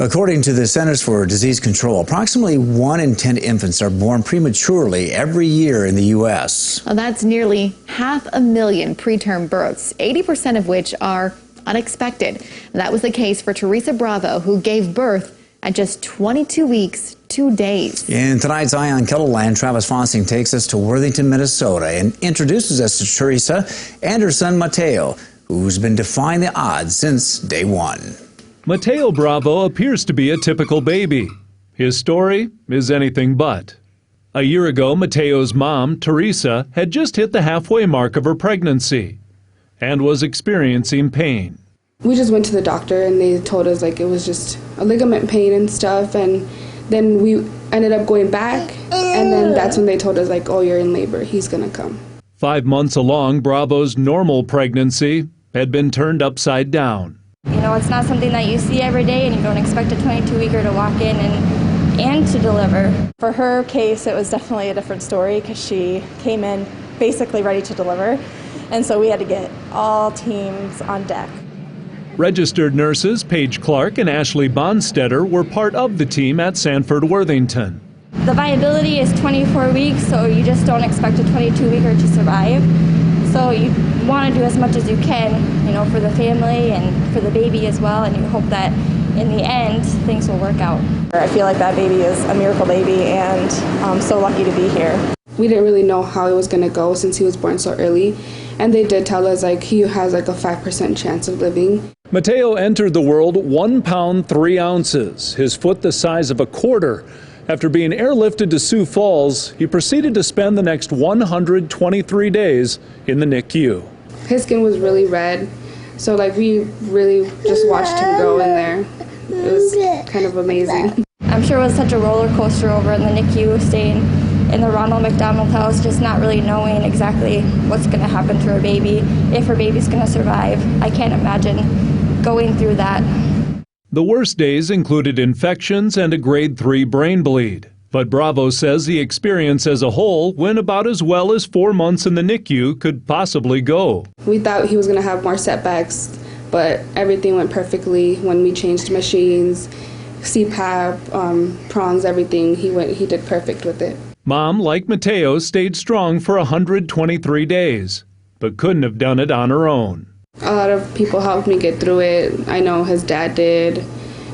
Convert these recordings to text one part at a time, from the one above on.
According to the Centers for Disease Control, approximately 1 in 10 infants are born prematurely every year in the U.S. Well, that's nearly 500,000 preterm births, 80% of which are unexpected. That was the case for Teresa Bravo, who gave birth at just 22 weeks, 2 days. In tonight's Eye on KELOLAND, Travis Fossing takes us to Worthington, Minnesota, and introduces us to Teresa and her son Mateo, who's been defying the odds since day one. Mateo Bravo appears to be a typical baby. His story is anything but. A year ago, Mateo's mom, Teresa, had just hit the halfway mark of her pregnancy and was experiencing pain. We just went to the doctor and they told us it was just a ligament pain and stuff, and then we ended up going back, and then that's when they told us oh, you're in labor, he's gonna come. 5 months along, Bravo's normal pregnancy had been turned upside down. You know, it's not something that you see every day, and you don't expect a 22-weeker to walk in and to deliver. For her case, it was definitely a different story because she came in basically ready to deliver, and so we had to get all teams on deck. Registered nurses Paige Clark and Ashley Bonstetter were part of the team at Sanford Worthington. The viability is 24 weeks, so you just don't expect a 22-weeker to survive. So you want to do as much as you can, you know, for the family and for the baby as well, and you hope that in the end things will work out. I feel like that baby is a miracle baby, and I'm so lucky to be here. We didn't really know how it was going to go since he was born so early, and they did tell us he has a 5% chance of living. Mateo entered the world 1 pound 3 ounces, his foot the size of a quarter. After being airlifted to Sioux Falls, he proceeded to spend the next 123 days in the NICU. His skin was really red, so we really just watched him grow in there. It was kind of amazing. I'm sure it was such a roller coaster over in the NICU, staying in the Ronald McDonald House, just not really knowing exactly what's going to happen to her baby, if her baby's going to survive. I can't imagine going through that. The worst days included infections and a grade 3 brain bleed. But Bravo says the experience as a whole went about as well as 4 months in the NICU could possibly go. We thought he was going to have more setbacks, but everything went perfectly when we changed machines, CPAP, prongs, everything. He did perfect with it. Mom, like Mateo, stayed strong for 123 days, but couldn't have done it on her own. A lot of people helped me get through it. I know his dad did,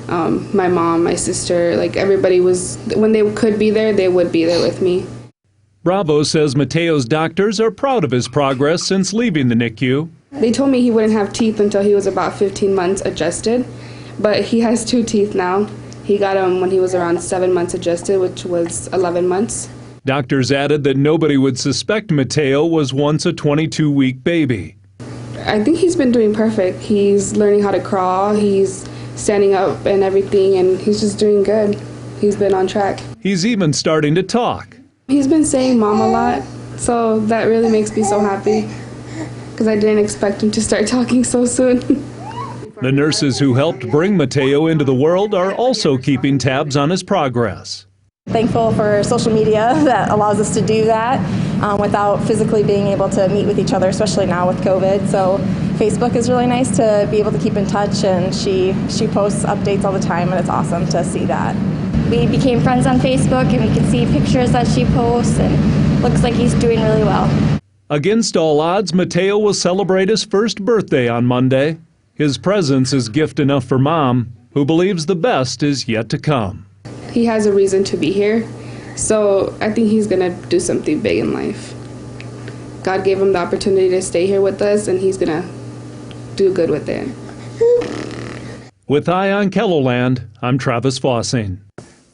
my mom, my sister, everybody was, when they could be there, they would be there with me. Bravo says Mateo's doctors are proud of his progress since leaving the NICU. They told me he wouldn't have teeth until he was about 15 months adjusted, but he has 2 teeth now. He got them when he was around 7 months adjusted, which was 11 months. Doctors added that nobody would suspect Mateo was once a 22-week baby. I think he's been doing perfect. He's learning how to crawl, he's standing up and everything, and he's just doing good. He's been on track. He's even starting to talk. He's been saying mom a lot, so that really makes me so happy, because I didn't expect him to start talking so soon. The nurses who helped bring Mateo into the world are also keeping tabs on his progress. Thankful for social media that allows us to do that without physically being able to meet with each other, especially now with COVID. So Facebook is really nice to be able to keep in touch, and she posts updates all the time, and it's awesome to see that. We became friends on Facebook, and we can see pictures that she posts, and looks like he's doing really well. Against all odds, Mateo will celebrate his first birthday on Monday. His presence is gift enough for Mom, who believes the best is yet to come. He has a reason to be here, so I think he's going to do something big in life. God gave him the opportunity to stay here with us, and he's going to do good with it. With Eye on KELOLAND, I'm Travis Fossing.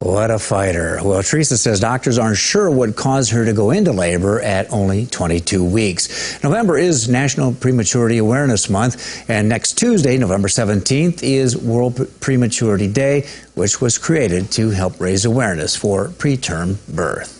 What a fighter. Well, Teresa says doctors aren't sure what caused her to go into labor at only 22 weeks. November is National Prematurity Awareness Month, and next Tuesday, November 17th, is World Prematurity Day, which was created to help raise awareness for preterm birth.